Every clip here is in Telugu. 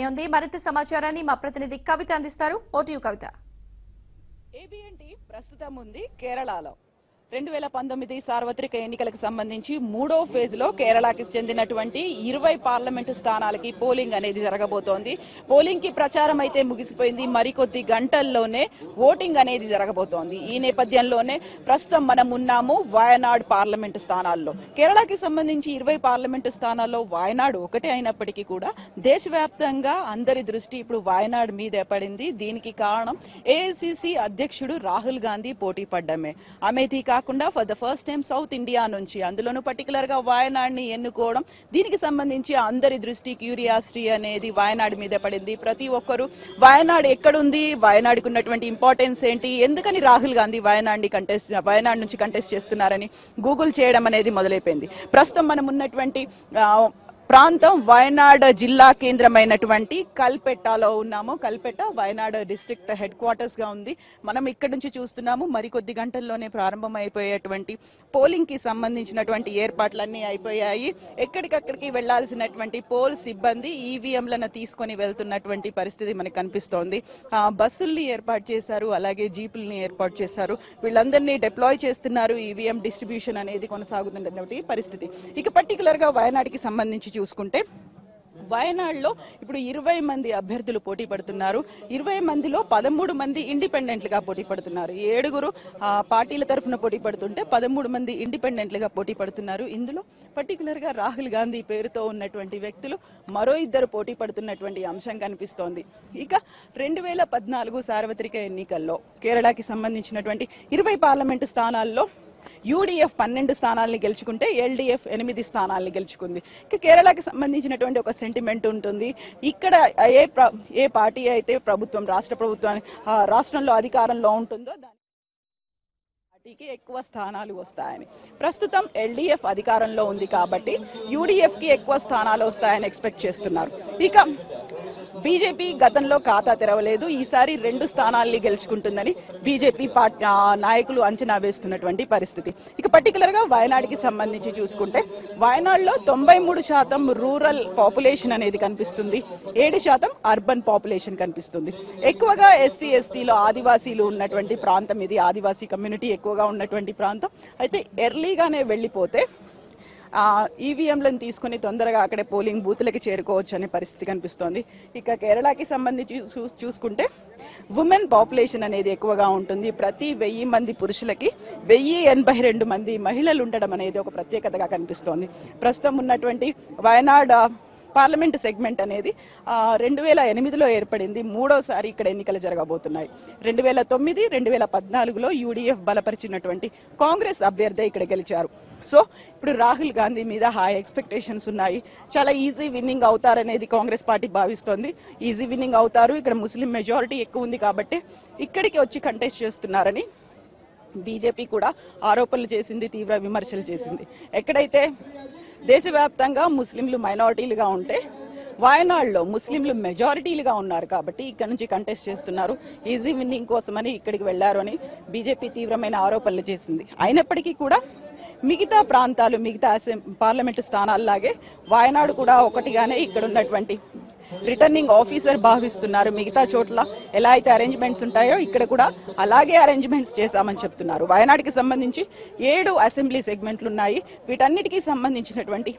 సిద్ధంగా ఉంది. మరింత సమాచారాన్ని మా ప్రతినిధి కవిత అందిస్తారు. ఓటు కవిత. ఏబిఎన్టీ ప్రస్తుతం ఉంది కేరళలో 2019 సార్వత్రిక ఎన్నికలకు సంబంధించి మూడో ఫేజ్ లో కేరళకి చెందినటువంటి 20 పార్లమెంటు స్థానాలకి పోలింగ్ అనేది జరగబోతోంది. పోలింగ్ కి ప్రచారం అయితే ముగిసిపోయింది. మరికొద్ది గంటల్లోనే ఓటింగ్ అనేది జరగబోతోంది. ఈ నేపథ్యంలోనే ప్రస్తుతం మనం ఉన్నాము వయనాడ్ పార్లమెంటు స్థానాల్లో. కేరళకి సంబంధించి 20 పార్లమెంటు స్థానాల్లో వయనాడ్ ఒకటే అయినప్పటికీ కూడా దేశవ్యాప్తంగా అందరి దృష్టి ఇప్పుడు వయనాడ్ మీదే పడింది. దీనికి కారణం ఏఐసిసి అధ్యక్షుడు రాహుల్ గాంధీ పోటీ పడ్డమే. అమేథీ కాకుండా for the first time south India నుంచి, అందులోనూ పర్టికులర్ గా వయనాడ్ ని ఎన్నుకోవడం, దీనికి సంబంధించి అందరి దృష్టి క్యూరియాసిటీ అనేది వయనాడ్ మీద పడింది. ప్రతి ఒక్కరు వయనాడ్ ఎక్కడుంది, వయనాడ్కి ఉన్నటువంటి ఇంపార్టెన్స్ ఏంటి, ఎందుకని రాహుల్ గాంధీ వయనాడ్ నుంచి కంటెస్ట్ చేస్తున్నారని గూగుల్ చేయడం అనేది మొదలైపోయింది. ప్రస్తుతం మనం ఉన్నటువంటి ప్రాంతం వయనాడ్ జిల్లా కేంద్రమైనటువంటి కల్పెట్టాలో ఉన్నాము. కల్పెట్ట వయనాడ్ డిస్ట్రిక్ట్ హెడ్ క్వార్టర్స్ గా ఉంది. మనం ఇక్కడ నుంచి చూస్తున్నాము. మరికొద్ది గంటల్లోనే ప్రారంభం అయిపోయేటువంటి పోలింగ్ కి సంబంధించినటువంటి ఏర్పాట్లన్నీ అయిపోయాయి. ఎక్కడికక్కడికి వెళ్లాల్సినటువంటి పోల్ సిబ్బంది ఈవీఎంలను తీసుకొని వెళ్తున్నటువంటి పరిస్థితి మనకు కనిపిస్తోంది. బస్సుల్ని ఏర్పాటు చేశారు, అలాగే జీపుల్ని ఏర్పాటు చేశారు. వీళ్ళందరినీ డిప్లాయ్ చేస్తున్నారు. ఈవీఎం డిస్ట్రిబ్యూషన్ అనేది కొనసాగుతున్నటువంటి పరిస్థితి. ఇక పర్టికులర్ గా వయనాడ్కి సంబంధించి చూసుకుంటే వయనాడ్లో ఇప్పుడు 20 మంది అభ్యర్థులు పోటీ పడుతున్నారు. 20 మందిలో 13 మంది ఇండిపెండెంట్లుగా పోటీ పడుతున్నారు. 7 పార్టీల తరఫున పోటీ పడుతుంటే 13 మంది ఇండిపెండెంట్లుగా పోటీ పడుతున్నారు. ఇందులో పర్టికులర్ గా రాహుల్ గాంధీ పేరుతో ఉన్నటువంటి వ్యక్తులు మరో 2 పోటీ పడుతున్నటువంటి అంశం కనిపిస్తోంది. ఇక 2014 సార్వత్రిక ఎన్నికల్లో కేరళకి సంబంధించినటువంటి 20 పార్లమెంటు స్థానాల్లో యూడీఎఫ్ 12 స్థానాలని గెలుచుకుంటే ఎల్డీఎఫ్ 8 స్థానాలని గెలుచుకుంది. కేరళకి సంబంధించినటువంటి ఒక సెంటిమెంట్ ఉంటుంది. ఇక్కడ ఏ పార్టీ అయితే రాష్ట్రంలో అధికారంలో ఉంటుందో పార్టీకి ఎక్కువ స్థానాలు వస్తాయని. ప్రస్తుతం ఎల్డీఎఫ్ అధికారంలో ఉంది కాబట్టి యూడీఎఫ్ కి ఎక్కువ స్థానాలు వస్తాయని ఎక్స్పెక్ట్ చేస్తున్నారు. ఇక బీజేపీ గతంలో ఖాతా తెరవలేదు. ఈసారి 2 స్థానాల్ని గెలుచుకుంటుందని బీజేపీ నాయకులు అంచనా వేస్తున్నటువంటి పరిస్థితి. ఇక పర్టికులర్ గా వయనాడ్కి సంబంధించి చూసుకుంటే వయనాడ్లో 93% రూరల్ పాపులేషన్ అనేది కనిపిస్తుంది. 7% అర్బన్ పాపులేషన్ కనిపిస్తుంది. ఎక్కువగా ఎస్సీ ఎస్టీలో ఆదివాసీలు ఉన్నటువంటి ప్రాంతం ఇది. ఆదివాసీ కమ్యూనిటీ ఎక్కువగా ఉన్నటువంటి ప్రాంతం. అయితే ఎర్లీగానే వెళ్లిపోతే ఈవీఎంలను తీసుకుని తొందరగా అక్కడే పోలింగ్ బూత్లకి చేరుకోవచ్చు అనే పరిస్థితి కనిపిస్తోంది. ఇక కేరళకి సంబంధించి చూసుకుంటే ఉమెన్ పాపులేషన్ అనేది ఎక్కువగా ఉంటుంది. ప్రతి 1000 మంది పురుషులకి 1082 మంది మహిళలు ఉండడం అనేది ఒక ప్రత్యేకతగా కనిపిస్తోంది. ప్రస్తుతం ఉన్నటువంటి వయనాడ్ పార్లమెంట్ సెగ్మెంట్ అనేది 2008లో ఏర్పడింది. మూడోసారి ఇక్కడ ఎన్నికలు జరగబోతున్నాయి. 2009, 2014లో యూడీఎఫ్ బలపరిచినటువంటి కాంగ్రెస్ అభ్యర్థి ఇక్కడ గెలిచారు. సో ఇప్పుడు రాహుల్ గాంధీ మీద హై ఎక్స్పెక్టేషన్స్ ఉన్నాయి. చాలా ఈజీ విన్నింగ్ అవుతారనేది కాంగ్రెస్ పార్టీ భావిస్తోంది. ఈజీ విన్నింగ్ అవుతారు. ఇక్కడ ముస్లిం మెజారిటీ ఎక్కువ ఉంది కాబట్టి ఇక్కడికి వచ్చి కంటెస్ట్ చేస్తున్నారని బీజేపీ కూడా ఆరోపణలు చేసింది, తీవ్ర విమర్శలు చేసింది. ఎక్కడైతే దేశవ్యాప్తంగా ముస్లింలు మైనారిటీలుగా ఉంటే వయనాడ్లో ముస్లింలు మెజారిటీలుగా ఉన్నారు కాబట్టి ఇక్కడ నుంచి కంటెస్ట్ చేస్తున్నారు. ఈజీ విన్నింగ్ కోసమని ఇక్కడికి వెళ్లారు అని బీజేపీ తీవ్రమైన ఆరోపణలు చేసింది. అయినప్పటికీ కూడా మిగతా ప్రాంతాలు, మిగతా పార్లమెంటు స్థానాల్లాగే వయనాడ్ కూడా ఒకటిగానే ఇక్కడ ఉన్నటువంటి రిటర్నింగ్ ఆఫీసర్ భావిస్తున్నారు. మిగతా చోట్ల ఎలా అయితే అరేంజ్మెంట్స్ ఉంటాయో ఇక్కడ కూడా అలాగే అరేంజ్మెంట్స్ చేశామని చెప్తున్నారు. వయనాడ్కి సంబంధించి 7 అసెంబ్లీ సెగ్మెంట్లు ఉన్నాయి. వీటన్నిటికీ సంబంధించినటువంటి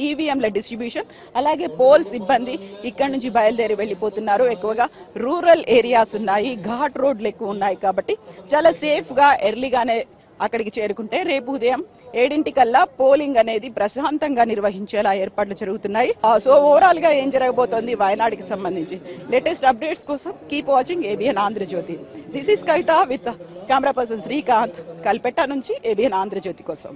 ఈవీఎంల డిస్ట్రిబ్యూషన్, అలాగే పోల్ సిబ్బంది ఇక్కడ నుంచి బయలుదేరి వెళ్లిపోతున్నారు. ఎక్కువగా రూరల్ ఏరియాస్ ఉన్నాయి, ఘాట్ రోడ్లు ఎక్కువ ఉన్నాయి కాబట్టి చాలా సేఫ్ గా ఎర్లీగానే అక్కడికి చేరుకుంటే రేపు ఉదయం 7 పోలింగ్ అనేది ప్రశాంతంగా నిర్వహించేలా ఏర్పాట్లు జరుగుతున్నాయి. సో ఓవరాల్ గా ఏం జరగబోతోంది వయనాడ్కి సంబంధించి లేటెస్ట్ అప్డేట్స్ కోసం keep watching ABN Andhra Jyothi. This is Kavitha with camera person Srikanth, కల్పెట్టా నుంచి ఏబిఎన్ ఆంధ్రజ్యోతి కోసం.